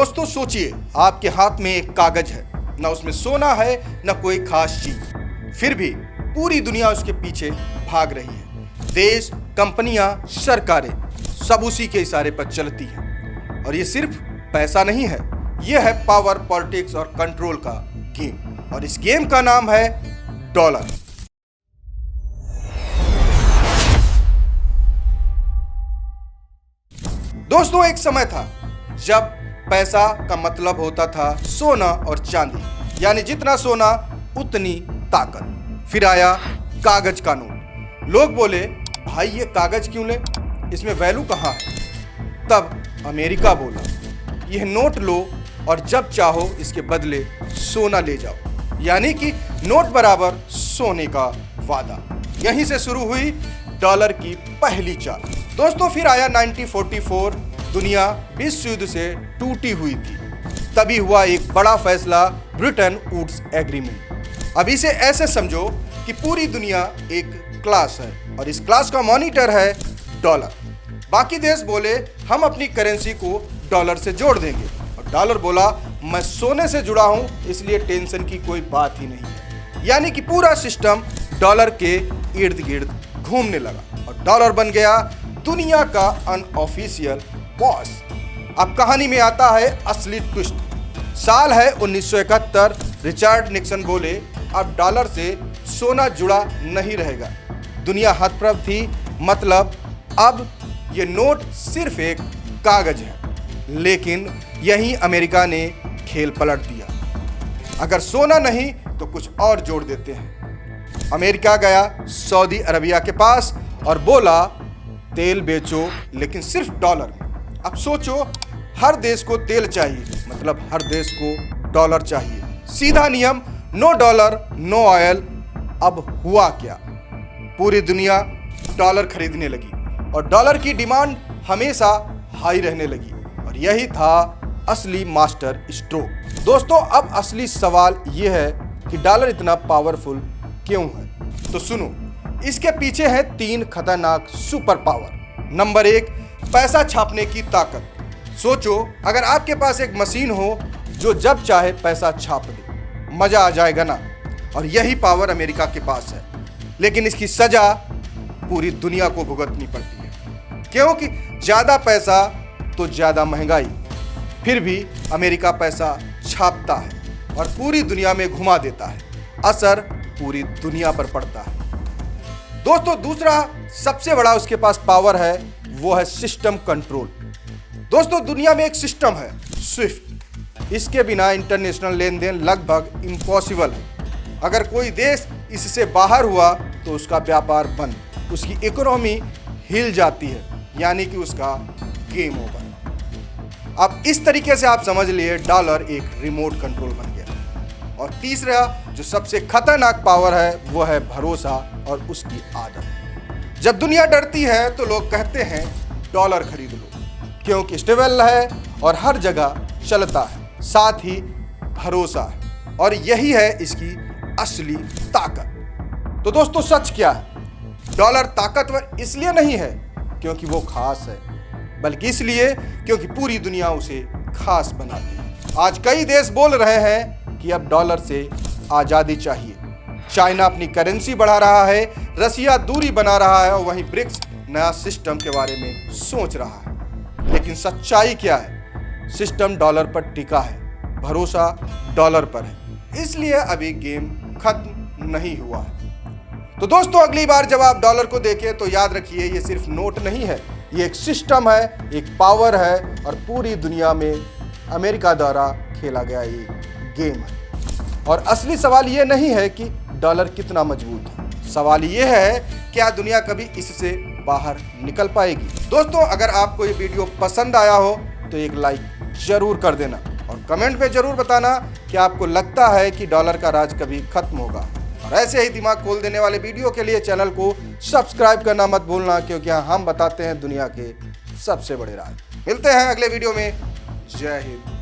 दोस्तों सोचिए, आपके हाथ में एक कागज है, ना उसमें सोना है ना कोई खास चीज, फिर भी पूरी दुनिया उसके पीछे भाग रही है। देश, कंपनियां, सरकारें सब उसी के इशारे पर चलती हैं। और ये सिर्फ पैसा नहीं है, ये है पावर, पॉलिटिक्स और कंट्रोल का गेम। और इस गेम का नाम है डॉलर। दोस्तों एक समय था जब पैसा का मतलब होता था सोना और चांदी, यानी जितना सोना उतनी ताकत। फिर आया कागज का नोट। लोग बोले, भाई ये कागज क्यों ले, इसमें वैल्यू कहाँ है। तब अमेरिका बोला, यह नोट लो और जब चाहो इसके बदले सोना ले जाओ, यानी कि नोट बराबर सोने का वादा। यहीं से शुरू हुई डॉलर की पहली चाल। दोस्तों फिर आया 1944। दुनिया विश्व युद्ध से टूटी हुई थी। तभी हुआ एक बड़ा फैसला, ब्रिटेन वुड्स एग्रीमेंट। अब इसे ऐसे समझो कि पूरी दुनिया एक क्लास है और इस क्लास का मॉनिटर है डॉलर। बाकी देश बोले, हम अपनी करेंसी को डॉलर से जोड़ देंगे, और डॉलर बोला, मैं सोने से जुड़ा हूं, इसलिए टेंशन की कोई बात ही नहीं है। यानी कि पूरा सिस्टम डॉलर के इर्द गिर्द घूमने लगा और डॉलर बन गया दुनिया का अनऑफिशियल बॉस। अब कहानी में आता है असली ट्विस्ट। साल है 1971। रिचर्ड निक्सन बोले, अब डॉलर से सोना जुड़ा नहीं रहेगा। दुनिया हतप्रभ थी, मतलब अब ये नोट सिर्फ एक कागज है। लेकिन यहीं अमेरिका ने खेल पलट दिया। अगर सोना नहीं तो कुछ और जोड़ देते हैं। अमेरिका गया सऊदी अरबिया के पास और बोला, तेल बेचो लेकिन सिर्फ डॉलर में। अब सोचो, हर देश को तेल चाहिए, मतलब हर देश को डॉलर चाहिए। सीधा नियम, नो डॉलर नो ऑयल। अब हुआ क्या, पूरी दुनिया डॉलर खरीदने लगी और डॉलर की डिमांड हमेशा हाई रहने लगी। और यही था असली मास्टर स्ट्रोक। दोस्तों अब असली सवाल यह है कि डॉलर इतना पावरफुल क्यों है। तो सुनो, इसके पीछे है 3 खतरनाक सुपर पावर। नंबर 1, पैसा छापने की ताकत। सोचो, अगर आपके पास एक मशीन हो जो जब चाहे पैसा छाप दे, मजा आ जाएगा ना। और यही पावर अमेरिका के पास है, लेकिन इसकी सजा पूरी दुनिया को भुगतनी पड़ती है, क्योंकि ज्यादा पैसा तो ज्यादा महंगाई। फिर भी अमेरिका पैसा छापता है और पूरी दुनिया में घुमा देता है। असर पूरी दुनिया पर पड़ता है। दोस्तों दूसरा सबसे बड़ा उसके पास पावर है, वो है सिस्टम कंट्रोल। दोस्तों दुनिया में एक सिस्टम है, स्विफ्ट। इसके बिना इंटरनेशनल लेन देन लगभग इम्पॉसिबल है। अगर कोई देश इससे बाहर हुआ तो उसका व्यापार बंद, उसकी इकोनॉमी हिल जाती है, यानी कि उसका गेम ओवर। अब इस तरीके से आप समझ लिए डॉलर एक रिमोट कंट्रोल बन गया। और तीसरा जो सबसे खतरनाक पावर है वो है भरोसा और उसकी आदत। जब दुनिया डरती है तो लोग कहते हैं डॉलर खरीद लो, क्योंकि स्टेबल है और हर जगह चलता है, साथ ही भरोसा है, और यही है इसकी असली ताकत। तो दोस्तों सच क्या है, डॉलर ताकतवर इसलिए नहीं है क्योंकि वो खास है, बल्कि इसलिए क्योंकि पूरी दुनिया उसे खास बनाती है। आज कई देश बोल रहे हैं कि अब डॉलर से आज़ादी चाहिए। चाइना अपनी करेंसी बढ़ा रहा है, रसिया दूरी बना रहा है, और वहीं ब्रिक्स नया सिस्टम के बारे में सोच रहा है। लेकिन सच्चाई क्या है, सिस्टम डॉलर पर टिका है, भरोसा डॉलर पर है, इसलिए अभी गेम खत्म नहीं हुआ है। तो दोस्तों अगली बार जब आप डॉलर को देखें तो याद रखिए, ये सिर्फ नोट नहीं है, ये एक सिस्टम है, एक पावर है, और पूरी दुनिया में अमेरिका द्वारा खेला गया ये गेम है। और असली सवाल ये नहीं है कि डॉलर कितना मजबूत है, सवाल ये है क्या दुनिया कभी इससे बाहर निकल पाएगी। दोस्तों अगर आपको ये वीडियो पसंद आया हो तो एक लाइक जरूर कर देना और कमेंट में जरूर बताना कि आपको लगता है कि डॉलर का राज कभी खत्म होगा। और ऐसे ही दिमाग खोल देने वाले वीडियो के लिए चैनल को सब्सक्राइब करना मत भूलना, क्योंकि हम बताते हैं दुनिया के सबसे बड़े राज। मिलते हैं अगले वीडियो में। जय हिंद।